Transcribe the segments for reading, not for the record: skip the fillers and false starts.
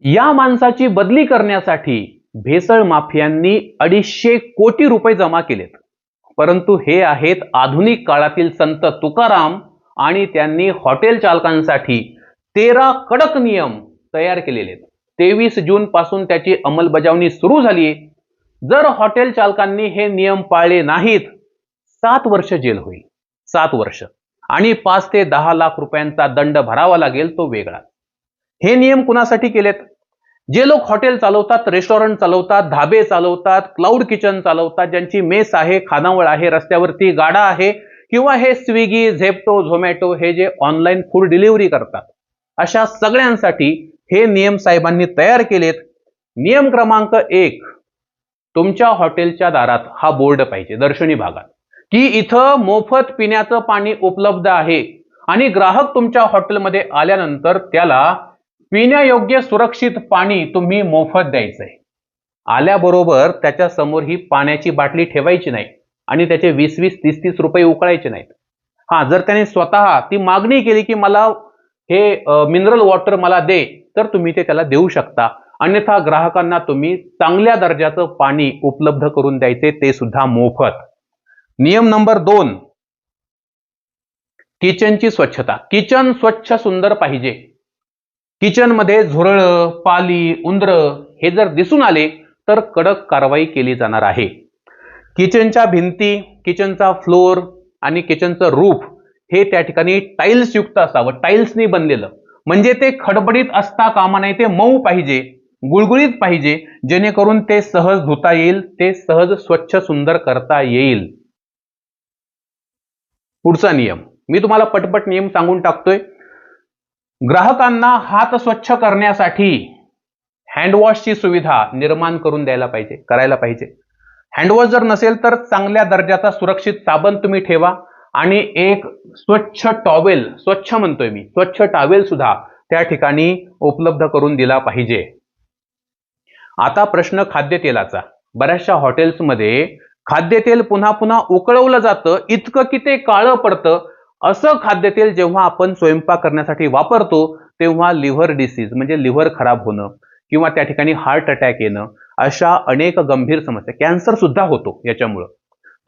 या माणसाची बदली करण्यासाठी भेसळ माफियांनी 250 कोटी रुपये जमा केलेत. परंतु हे आहेत आधुनिक काळातील संत तुकाराम आणि त्यांनी हॉटेल चालकांसाठी 13 कडक नियम तयार केलेले आहेत. 23 जून पासून त्याची अंमलबजावणी सुरू झाली. जर हॉटेल चालकांनी हे नियम पाळले नाहीत 7 वर्ष जेल होईल. 7 वर्ष आणि 5 ते 10 लाख रुपयांचा दंड भरावा लागेल, तो वेगळा. हे नियम कुणासाठी केलेत? जे लोक हॉटेल चालवतात, रेस्टॉरंट चालवतात, धाबे चालवतात, क्लाउड किचन चालवतात, ज्यांची मेस आहे, खानावळ आहे, रस्त्यावरती गाडा आहे, किंवा हे स्विगी, झेप्टो, झोमॅटो हे जे ऑनलाईन फूड डिलिव्हरी करतात, अशा सगळ्यांसाठी हे नियम साहेबांनी तयार केलेत. नियम क्रमांक 1, तुमच्या हॉटेलच्या दारात हा बोर्ड पाहिजे दर्शनी भागात की इथं मोफत पिण्याचं पाणी उपलब्ध आहे आणि ग्राहक तुमच्या हॉटेलमध्ये आल्यानंतर त्याला पिण्यायोग्य सुरक्षित पाणी तुम्ही मोफत द्यायचंय. आल्याबरोबर त्याच्या समोर ही पाण्याची बाटली ठेवायची नाही आणि त्याचे 20-20, 30-30 रुपये उकळायचे नाहीत. जर त्याने स्वतः ती मागणी केली की मला हे मिनरल वॉटर मला दे, तर तुम्ही ते त्याला देऊ शकता. अन्यथा ग्राहकांना तुम्ही चांगल्या दर्जाचं पाणी उपलब्ध करून द्यायचे, ते सुद्धा मोफत. नियम नंबर 2, किचनची स्वच्छता. किचन स्वच्छ सुंदर पाहिजे. किचन मध्ये झुरळ, पाली, उंदर हे जर दिसून आले तर कडक कारवाई केली जाणार आहे. किचनच्या भिंती, किचनचा फ्लोर आणि किचनचं रूफ हे त्या ठिकाणी टाइल्स युक्त असावं, टाइल्सनी बनलेलं. म्हणजे ते खडबडीत असता कामा नये, ते मऊ पाहिजे, गुळगुळीत पाहिजे, जेणेकरून ते सहज धुता येईल, ते सहज स्वच्छ सुंदर करता येईल. पुढचा नियम मी तुम्हाला पटपट नियम सांगून टाकतोय. ग्राहकांना हात स्वच्छ करण्यासाठी हँडवॉशची सुविधा निर्माण करून द्यायला पाहिजे, करायला पाहिजे. हँडवॉश जर नसेल तर चांगल्या दर्जाचा सुरक्षित साबण तुम्ही ठेवा आणि एक स्वच्छ टॉवेल, स्वच्छ म्हणतोय मी, स्वच्छ टॉवेल सुद्धा त्या ठिकाणी उपलब्ध करून दिला पाहिजे. आता प्रश्न खाद्यतेलाचा. बऱ्याचशा हॉटेल्समध्ये खाद्यतेल पुन्हा पुन्हा उकळवलं जातं, इतकं की ते काळं पडतं. असं खाद्यतेल जेव्हा आपण स्वयंपाक करण्यासाठी वापरतो तेव्हा लिव्हर डिसीज म्हणजे लिव्हर खराब होणं किंवा त्या ठिकाणी हार्ट अटॅक येणं, अशा अनेक गंभीर समस्या, कॅन्सर सुद्धा होतो याच्यामुळं.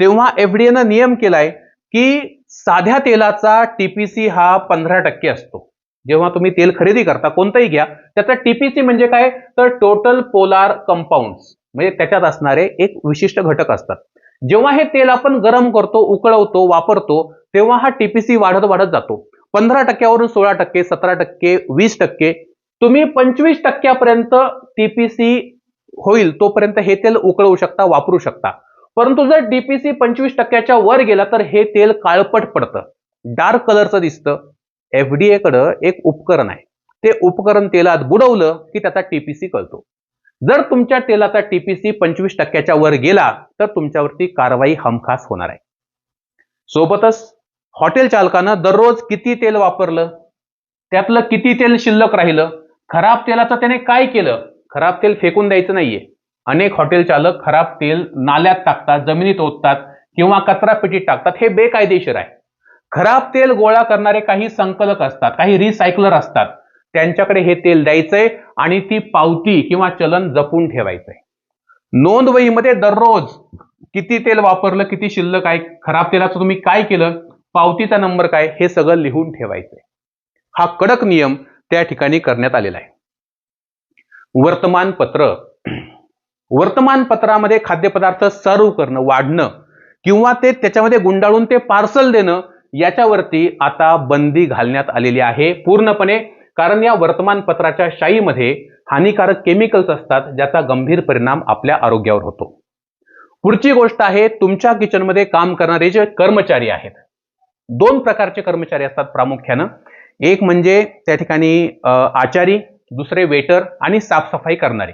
तेव्हा एफडीएनं नियम केलाय की साध्या तेलाचा टीपीसी हा 15% असतो. जेव्हा तुम्ही तेल खरेदी करता कोणतंही घ्या, त्याचा टीपीसी म्हणजे काय, तर टोटल पोलार कंपाऊंड्स, म्हणजे त्याच्यात असणारे एक विशिष्ट घटक असतात. जेव्हा हे तेल आपण गरम करतो, उकळवतो, वापरतो, तेव्हा हा टीपीसी वाढत वाढत जातो. 15%वरून 16%, 17%, 20%, तुम्ही 25%पर्यंत टीपीसी होईल तोपर्यंत हे तेल उकळवू शकता, वापरू शकता. परंतु जर टीपीसी 25%च्या वर गेला तर हे तेल काळपट पडतं, डार्क कलरचं दिसतं. एफडीए कडे एक उपकरण आहे, ते उपकरण तेलात बुडवलं की त्याचा टीपीसी कळतो. जर तुमच्या तेलाचा टीपीसी 25%च्या वर गेला तर तुमच्यावरती कारवाई हमखास होणार आहे. सोबतच हॉटेल चालकानं दररोज किती तेल वापरलं, त्यातलं किती तेल शिल्लक राहिलं, खराब तेलाचं त्याने काय केलं. खराब तेल फेकून द्यायचं नाहीये. अनेक हॉटेल चालक खराब तेल नाल्यात टाकतात, जमिनीत ओततात किंवा कचरा पेटीत टाकतात. हे बेकायदेशीर आहे. खराब तेल गोळा करणारे काही संकलक असतात, काही रिसायकलर असतात, त्यांच्याकडे हे तेल द्यायचंय आणि ती पावती किंवा चलन जपून ठेवायचंय. नोंदवहीमध्ये दररोज किती तेल वापरलं, किती शिल्लक आहे, खराब तेलाचं तुम्ही काय केलं, पावतीचा नंबर काय, हे सगळं लिहून ठेवायचंय. हा कडक नियम त्या ठिकाणी करण्यात आलेला आहे. वर्तमानपत्र. वर्तमानपत्रामध्ये खाद्यपदार्थ सर्व करणं, वाढणं किंवा ते त्याच्यामध्ये गुंडाळून ते पार्सल देणं, याच्यावरती आता बंदी घालण्यात आलेली आहे पूर्णपणे. कारण या वर्तमानपत्राच्या शाईमध्ये हानिकारक केमिकल्स असतात, ज्याचा गंभीर परिणाम आपल्या आरोग्यावर होतो. पुढची गोष्ट आहे, तुमच्या किचनमध्ये काम करणारे जे कर्मचारी आहेत, 2 प्रकारचे कर्मचारी असतात प्रामुख्यानं. एक म्हणजे त्या ठिकाणी आचारी, दुसरे वेटर आणि साफसफाई करणारे.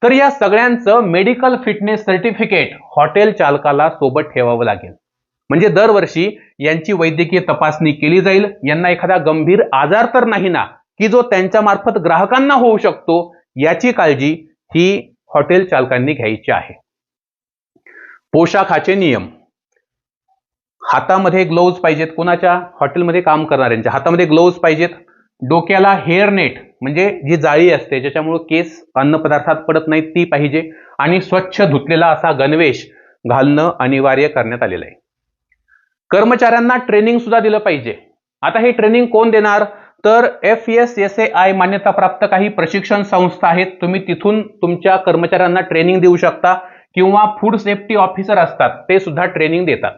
तर या सगळ्यांचं मेडिकल फिटनेस सर्टिफिकेट हॉटेल चालकाला सोबत ठेवावं लागेल. म्हणजे दरवर्षी यांची वैद्यकीय तपासणी केली जाईल. यांना एखादा गंभीर आजार तर नाही ना की जो त्यांच्या मार्फत ग्राहकांना होऊ शकतो, याची काळजी ही हॉटेल चालकांनी घ्यायची आहे. पोशाखाचे नियम. हातामध्ये ग्लोव्ज पाहिजेत. कोणाच्या? हॉटेलमध्ये काम करणाऱ्यांच्या हातामध्ये ग्लोव्ज पाहिजेत. डोक्याला हेअर नेट म्हणजे जी जाळी असते ज्याच्यामुळे केस अन्नपदार्थात पडत नाहीत ती पाहिजे, आणि स्वच्छ धुतलेला असा गणवेश घालणं अनिवार्य करण्यात आलेलं आहे. कर्मचाऱ्यांना ट्रेनिंग सुद्धा दिलं पाहिजे. आता हे ट्रेनिंग कोण देणार? तर FSSAI मान्यताप्राप्त काही प्रशिक्षण संस्था आहेत, तुम्ही तिथून तुमच्या कर्मचाऱ्यांना ट्रेनिंग देऊ शकता, किंवा फूड सेफ्टी ऑफिसर असतात ते सुद्धा ट्रेनिंग देतात.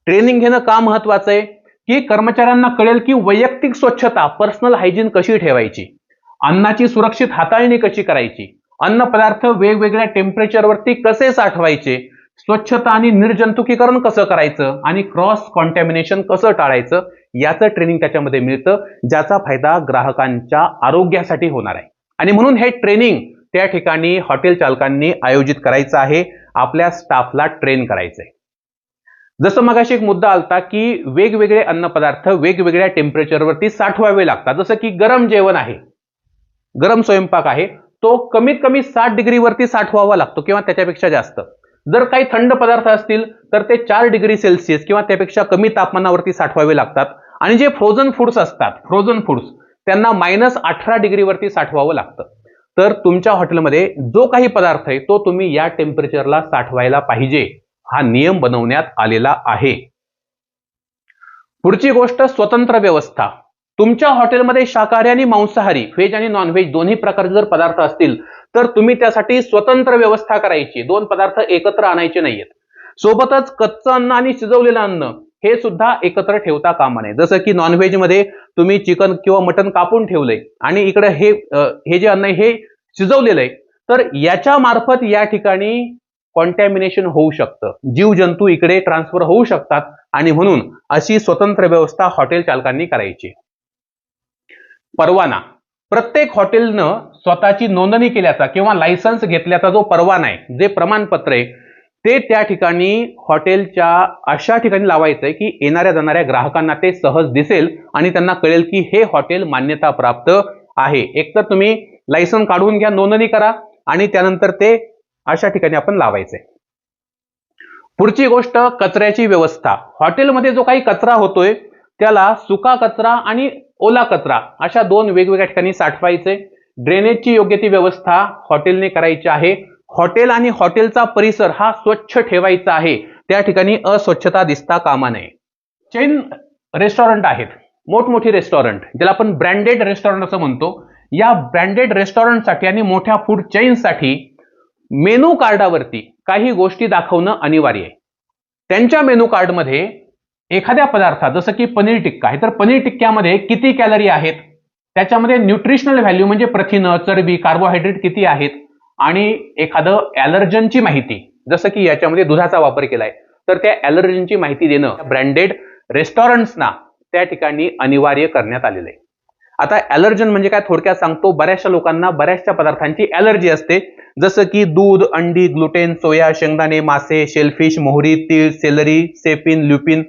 ट्रेनिंग घेणं का महत्वाचं आहे की कर्मचाऱ्यांना कळेल की वैयक्तिक स्वच्छता, पर्सनल हायजीन कशी ठेवायची, अन्नाची सुरक्षित हाताळणी कशी करायची, अन्न पदार्थ वेगवेगळ्या टेम्परेचरवरती कसे साठवायचे, स्वच्छता आणि निर्जंतुकीकरण कसं करायचं, आणि क्रॉस कॉन्टॅमिनेशन कसं टाळायचं, याचं ट्रेनिंग त्याच्यामध्ये मिळतं, ज्याचा फायदा ग्राहकांच्या आरोग्यासाठी होणार आहे. आणि म्हणून हे ट्रेनिंग त्या ठिकाणी हॉटेल चालकांनी आयोजित करायचं आहे, आपल्या स्टाफला ट्रेन करायचंय. जसं मगाशी एक मुद्दा आलता की वेगवेगळे अन्नपदार्थ वेगवेगळ्या टेम्परेचरवरती साठवावे लागतात. जसं की गरम जेवण आहे, गरम स्वयंपाक आहे, तो कमीत कमी 60 डिग्रीवरती साठवावा लागतो किंवा त्याच्यापेक्षा जास्त. जर काही थंड पदार्थ असतील तर ते 4 डिग्री सेल्सिअस किंवा त्यापेक्षा कमी तापमानावरती साठवावे लागतात. आणि जे फ्रोझन फूड्स असतात, फ्रोझन फूड्स, त्यांना -18 डिग्रीवरती साठवावं लागतं. तर तुमच्या हॉटेलमध्ये जो काही पदार्थ आहे तो तुम्ही या टेम्परेचरला साठवायला पाहिजे, हा नियम बनवण्यात आलेला आहे. पुढची गोष्ट, स्वतंत्र व्यवस्था. तुमच्या हॉटेलमध्ये शाकाहारी आणि मांसाहारी, व्हेज आणि नॉन व्हेज दोन्ही प्रकारचे जर पदार्थ असतील तर तुम्ही त्यासाठी स्वतंत्र व्यवस्था करायची, दोन पदार्थ एकत्र आणायचे नाहीयेत. सोबतच कच्चं अन्न आणि शिजवलेलं अन्न हे सुद्धा एकत्र ठेवता कामा नये. जसं की नॉनव्हेज मध्ये तुम्ही चिकन किंवा मटन कापून ठेवलंय आणि इकडे हे जे अन्न आहे हे शिजवलेलं आहे, तर याच्या मार्फत या ठिकाणी कॉन्टॅमिनेशन होऊ शकतं, जीवजंतू इकडे ट्रान्सफर होऊ शकतात, आणि म्हणून अशी स्वतंत्र व्यवस्था हॉटेल चालकांनी करायची. परवाना. प्रत्येक हॉटेलनं स्वतःची नोंदणी केल्याचा किंवा लायसन्स घेतल्याचा जो परवाना आहे, जे प्रमाणपत्र आहे, ते त्या ठिकाणी हॉटेलच्या अशा ठिकाणी लावायचं आहे की येणाऱ्या जाणाऱ्या ग्राहकांना ते सहज दिसेल आणि त्यांना कळेल की हे हॉटेल मान्यता प्राप्त आहे. एकतर तुम्ही लायसन्स काढून घ्या, नोंदणी करा, आणि त्यानंतर ते अशा ठिकाणी आपण लावायचंय. पुढची गोष्ट, कचऱ्याची व्यवस्था. हॉटेलमध्ये जो काही कचरा होतोय त्याला सुका कचरा आणि ओला कचरा अशा दोन वेगवेगळ्या ठिकाणी साठवायचे. ड्रेनेजची योग्य ती व्यवस्था हॉटेलने करायची आहे. हॉटेल आणि हॉटेलचा परिसर हा स्वच्छ ठेवायचा आहे, त्या ठिकाणी अस्वच्छता दिसता कामा नये. चेन रेस्टॉरंट आहेत, मोठमोठी रेस्टॉरंट, ज्याला आपण ब्रँडेड रेस्टॉरंट असं म्हणतो. या ब्रँडेड रेस्टॉरंटसाठी आणि मोठ्या फूड चेन्ससाठी मेनू कार्डावरती काही गोष्टी दाखवणं अनिवार्य आहे. त्यांच्या मेनू कार्डमध्ये एखाद्या पदार्थात, जसं की पनीर टिक्का आहे, तर पनीर टिक्क्यामध्ये किती कॅलरी आहेत, त्याच्यामध्ये न्यूट्रिशनल व्हॅल्यू म्हणजे प्रथिनं, चरबी, कार्बोहायड्रेट किती आहेत, आणि एखादं ॲलर्जनची माहिती, जसं की याच्यामध्ये दुधाचा वापर केलाय तर त्या ॲलर्जनची माहिती देणं ब्रँडेड रेस्टॉरंट्सना त्या ठिकाणी अनिवार्य करण्यात आलेलं आहे. आता ॲलर्जन म्हणजे काय थोडक्यात सांगतो. बऱ्याचशा लोकांना बऱ्याचशा पदार्थांची ॲलर्जी असते, जसं की दूध, अंडी, ग्लुटेन, सोया, शेंगदाणे, मासे, शेलफिश, मोहरी, तीळ, सेलरी, सेपिन, ल्युपिन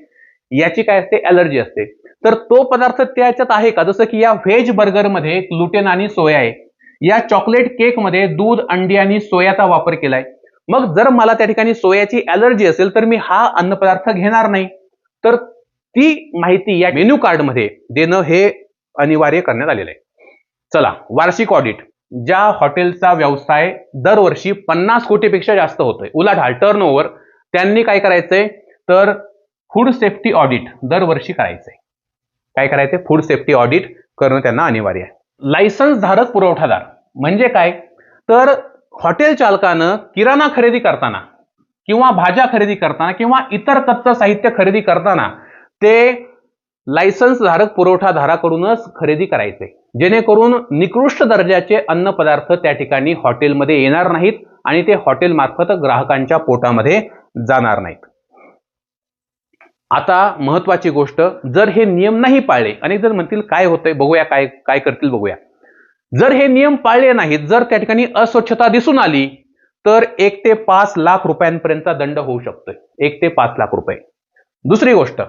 याची काय असते, ॲलर्जी असते. तर तो पदार्थ त्याच्यात आहे का? जसं की या व्हेज बर्गरमध्ये ग्लुटेन आणि सोया आहे, या चॉकलेट केकमध्ये दूध, अंडी आणि सोयाचा वापर केलाय. मग जर मला त्या ठिकाणी सोयाची ॲलर्जी असेल तर मी हा अन्नपदार्थ घेणार नाही. तर ती माहिती या मेन्यू कार्डमध्ये देणं हे अनिवार्य करण्यात आलेलं आहे. चला, वार्षिक ऑडिट. ज्या हॉटेलचा व्यवसाय दरवर्षी 50 कोटीपेक्षा जास्त होतोय, उलाढाल टर्नओव्हर, त्यांनी काय करायचंय तर फूड सेफ्टी ऑडिट दरवर्षी करायचंय. काय करायचंय? फूड सेफ्टी ऑडिट करणं त्यांना अनिवार्य आहे. लायसन्स धारक पुरवठादार म्हणजे काय तर हॉटेल चालकानं किराणा खरेदी करताना किंवा भाज्या खरेदी करताना किंवा इतर कच्चं साहित्य खरेदी करताना ते लायसन्स धारक पुरवठादाराकडूनच खरेदी करायचे, जेणेकरून निकृष्ट दर्जाचे अन्न पदार्थ त्या ठिकाणी हॉटेलमध्ये येणार नाहीत आणि ते हॉटेल मार्फत ग्राहकांच्या पोटामध्ये जाणार नाहीत. आता महत्वाची गोष्ट, जर हे नियम नाही पाळले, अनेक जण म्हणतील काय होतंय बघूया, काय काय करतील बघूया. जर हे नियम पाळले नाहीत, जर त्या ठिकाणी अस्वच्छता दिसून आली तर 1 ते 5 लाख रुपयांपर्यंतचा दंड होऊ शकतोय. 1 ते 5 लाख रुपये. दुसरी गोष्ट,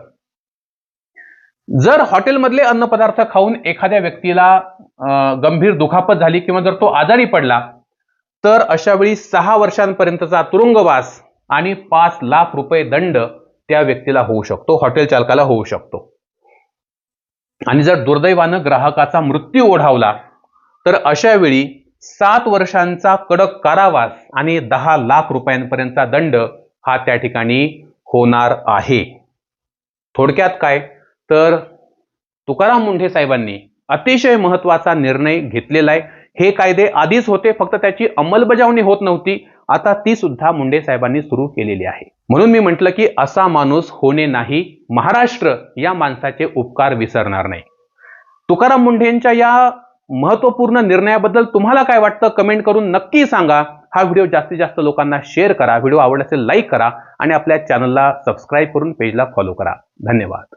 जर हॉटेलमधले अन्नपदार्थ खाऊन एखाद्या व्यक्तीला गंभीर दुखापत झाली किंवा जर तो आजारी पडला तर अशा वेळी 6 वर्षांपर्यंतचा तुरुंगवास आणि 5 लाख रुपये दंड त्या व्यक्तीला होऊ शकतो, हॉटेल चालकाला होऊ शकतो. आणि जर दुर्दैवानं ग्राहकाचा मृत्यू ओढावला तर अशा वेळी 7 वर्षांचा कडक कारावास आणि 10 लाख रुपयांपर्यंतचा दंड हा त्या ठिकाणी होणार आहे. थोडक्यात काय तर तुकाराम मुंढे साहेबांनी अतिशय महत्वाचा निर्णय घेतलेला आहे. हे कायदे आधीच होते, फक्त त्याची अंमलबजावणी होत नव्हती. आता ती सुद्धा मुंढे साहेबांनी सुरू केलेली आहे. म्हणून मी म्हटलं की असा माणूस होणे नाही. महाराष्ट्र या माणसाचे उपकार विसरणार नाही. तुकाराम मुंढेंच्या या महत्वपूर्ण निर्णयाबद्दल तुम्हाला काय वाटतं कमेंट करून नक्की सांगा. हा व्हिडिओ जास्तीत जास्त लोकांना शेअर करा. व्हिडिओ आवडला असेल लाईक करा आणि आपल्या चॅनलला सबस्क्राईब करून पेजला फॉलो करा. धन्यवाद.